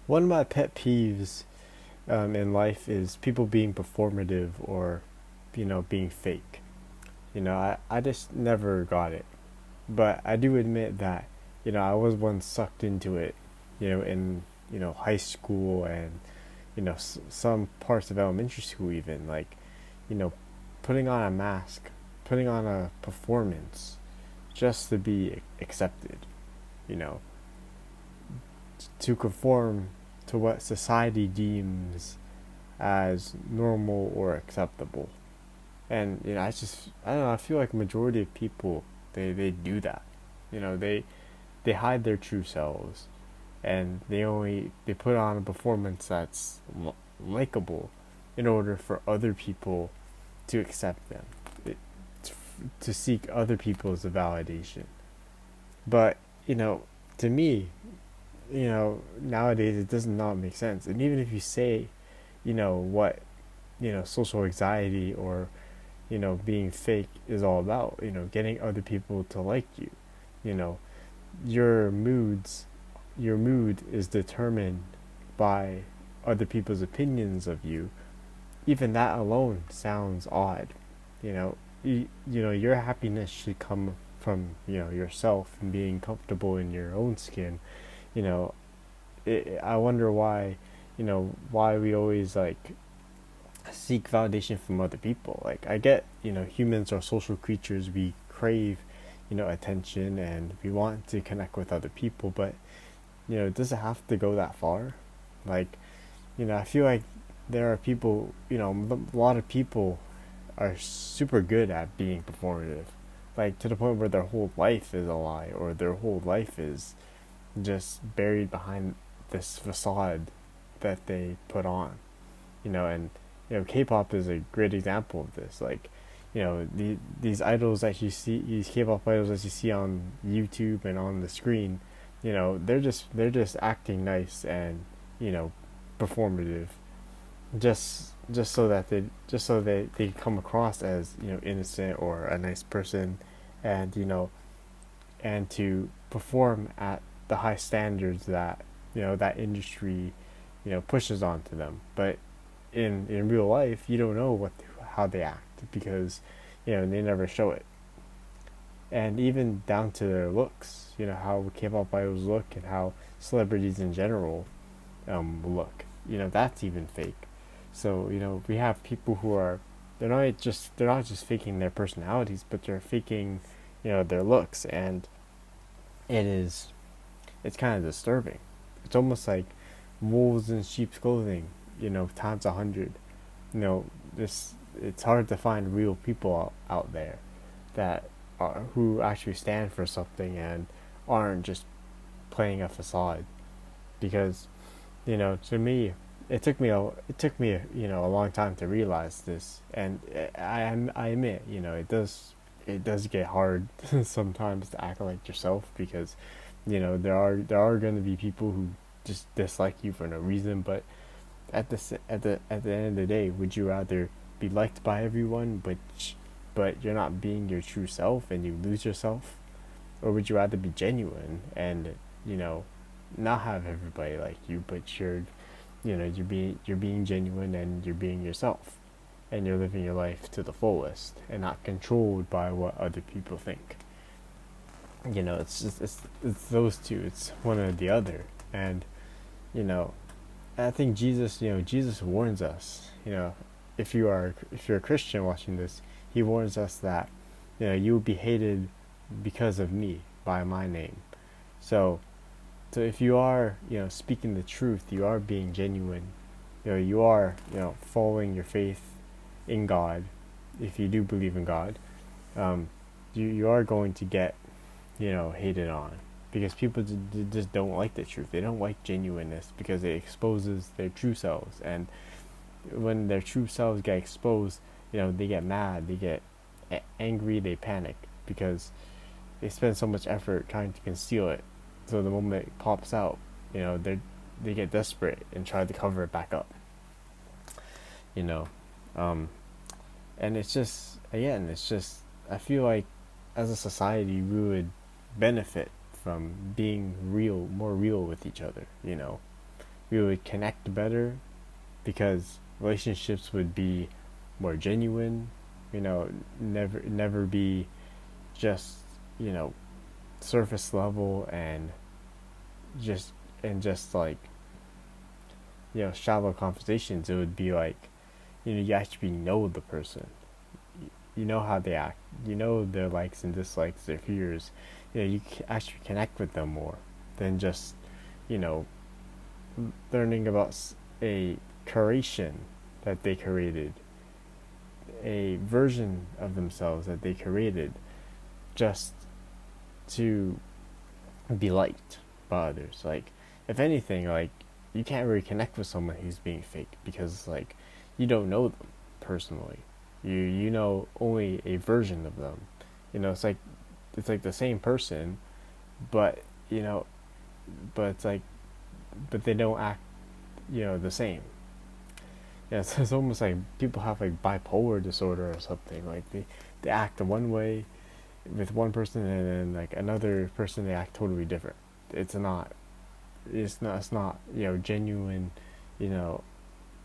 One of my pet peeves in life is people being performative or, being fake. I just never got it. But I do admit that, I was once sucked into it, in, high school and, some parts of elementary school even. Like, you know, putting on a mask, putting on a performance just to be accepted, you know, to conform to what society deems as normal or acceptable. And I don't know, I feel like majority of people they do that. They hide their true selves, and they put on a performance that's likable in order for other people to accept them, it, to seek other people's validation. But, you know, to me, nowadays it does not make sense. And even if you say, what, social anxiety or, being fake is all about, getting other people to like you, you know, your moods, your mood is determined by other people's opinions of you. Even that alone sounds odd. Your happiness should come from, yourself and being comfortable in your own skin. you know I wonder why we always like seek validation from other people. Like, I get, humans are social creatures. We crave, attention, and we want to connect with other people, but, does it have to go that far? Like, I feel like there are people, a lot of people are super good at being performative, like to the point where their whole life is a lie, or their whole life is just buried behind this facade that they put on. And K-pop is a great example of this. Like, these idols that you see, these K-pop idols that you see on YouTube and on the screen, they're just acting nice and, you know performative, just so they come across as, innocent or a nice person, and, and to perform at the high standards that, that industry, pushes onto them. But in real life, you don't know how they act, because, they never show it. And even down to their looks, how K-pop idols look and how celebrities in general look, that's even fake. So, we have people who are, they're not just faking their personalities, but they're faking, their looks. And it is it's kind of disturbing. It's almost like wolves in sheep's clothing, times 100. This It's hard to find real people out there that are, who actually stand for something and aren't just playing a facade. Because, to me, it took me a long time to realize this. And I admit, it does get hard sometimes to act like yourself, because, there are going to be people who just dislike you for no reason. But at the end of the day, would you rather be liked by everyone, but you're not being your true self and you lose yourself, or would you rather be genuine and, you know not have everybody like you, but you're being genuine, and you're being yourself, and you're living your life to the fullest and not controlled by what other people think? It's just it's those two. It's one or the other. And, you know I think Jesus warns us. If you're a Christian watching this, he warns us that, you will be hated because of me, by my name. So if you are, speaking the truth, you are being genuine, you are, following your faith in God. If you do believe in God, um, you are going to get, hated on, because people just don't like the truth. They don't like genuineness because it exposes their true selves. And when their true selves get exposed, they get mad, they get angry, they panic, because they spend so much effort trying to conceal it. So the moment it pops out, they get desperate and try to cover it back up. You know, um, and it's just I feel like as a society we would benefit from being more real with each other. we would connect better because relationships would be more genuine, never be just, you know, surface level just just like, shallow conversations. It would be like, you actually know the person. You know how they act. You know their likes and dislikes, their fears. You actually connect with them more than just, you know, learning about a creation that they created, a version of themselves that they created, just to be liked by others. Like, if anything, like, you can't really connect with someone who's being fake because, like, you don't know them personally. You know only a version of them. It's like the same person, but you know, but it's like, but they don't act, the same. Yeah, so it's almost like people have like bipolar disorder or something. Like they act one way with one person, and then like another person they act totally different. It's not. It's not. Genuine. You know,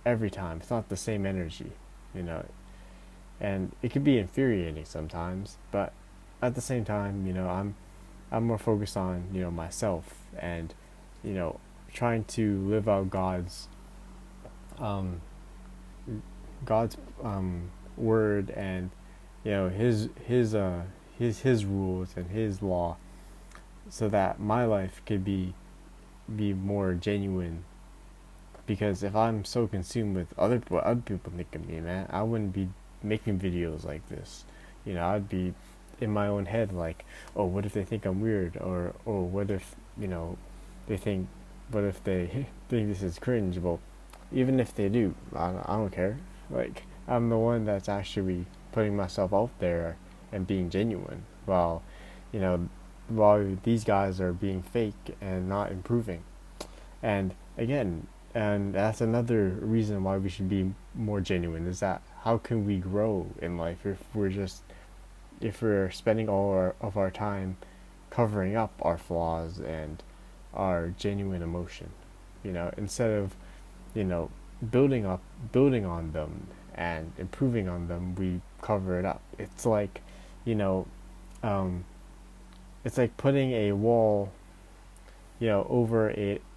every time. It's not the same energy. You know, and it can be infuriating sometimes. But at the same time, I'm more focused on myself and you know trying to live out um, God's word and his rules and his law, so that my life could be more genuine. Because if I'm so consumed with what other people think of me, man, I wouldn't be making videos like this. I'd be in my own head like, oh, what if they think I'm weird, or what if they think, what if they think this is cringe? Well, even if they do, I don't care. Like, I'm the one that's actually putting myself out there and being genuine, you know, while these guys are being fake and not improving. And again, and that's another reason why we should be more genuine, is that how can we grow in life if we're spending of our time covering up our flaws and our genuine emotion, instead of you know building on them and improving on them, we cover it up. You know um, it's like putting a wall over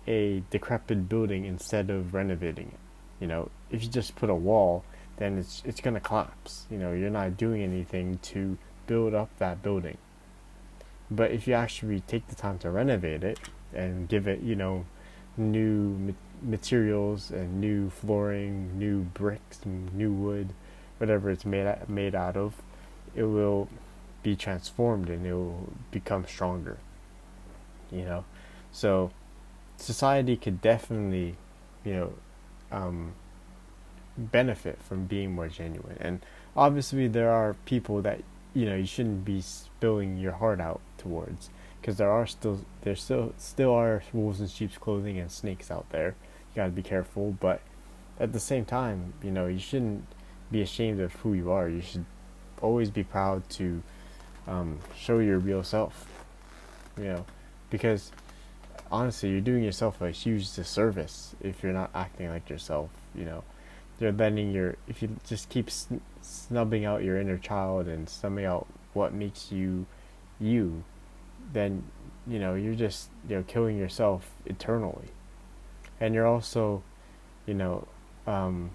a decrepit building instead of renovating it. If you just put a wall, then it's gonna collapse. You're not doing anything to build up that building. But if you actually take the time to renovate it and give it, new materials and new flooring, new bricks, new wood, whatever it's made out of, it will be transformed and it will become stronger. You know, so society could definitely, you know, um, benefit from being more genuine. And obviously, there are people that you shouldn't be spilling your heart out towards, because there still are wolves in sheep's clothing and snakes out there. You gotta be careful, but at the same time, you shouldn't be ashamed of who you are. You should always be proud to show your real self. You know, because honestly, you're doing yourself a huge disservice if you're not acting like yourself. You're letting if you just keep snubbing out your inner child and snubbing out what makes you you, then you're just killing yourself eternally. And you know um,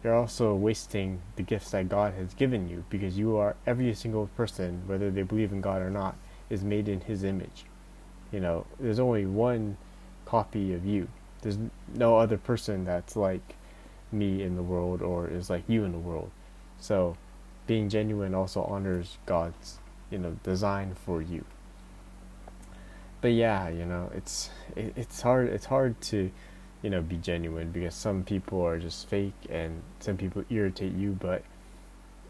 you're also wasting the gifts that God has given you, because every single person, whether they believe in God or not, is made in His image. There's only one copy of you. There's no other person that's like me in the world or is like you in the world. So being genuine also honors God's design for you. But yeah, it's hard to be genuine, because some people are just fake and some people irritate you, but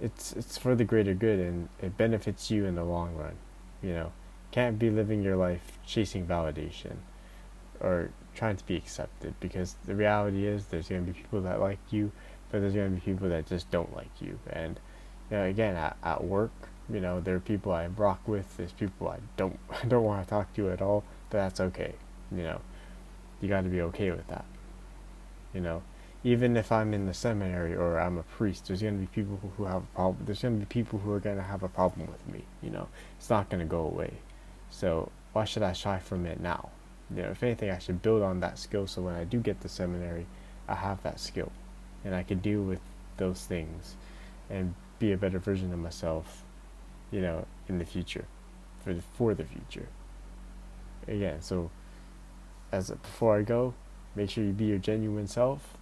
it's for the greater good and it benefits you in the long run. Can't be living your life chasing validation or trying to be accepted, because the reality is there's going to be people that like you, but there's going to be people that just don't like you. And again, at work, there are people I rock with, there's people I don't I don't want to talk to at all, but that's okay. You got to be okay with that. You know, even if I'm in the seminary or I'm a priest, there's going to be people who have a problem. There's going to be people who are going to have a problem with me. You know, it's not going to go away. So why should I shy from it now? You know, if anything, I should build on that skill so when I do get to seminary, I have that skill, and I can deal with those things, and be a better version of myself. You know, in the future, for the future. Again, so before I go, make sure you be your genuine self.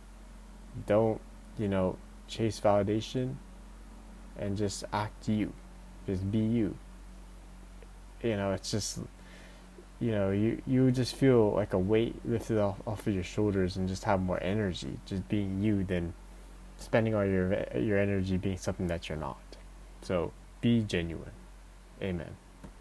Don't, you know, chase validation, and just act you. Just be you. You know, it's just, you know, you just feel like a weight lifted off of your shoulders and just have more energy just being you than spending all your energy being something that you're not. So be genuine. Amen.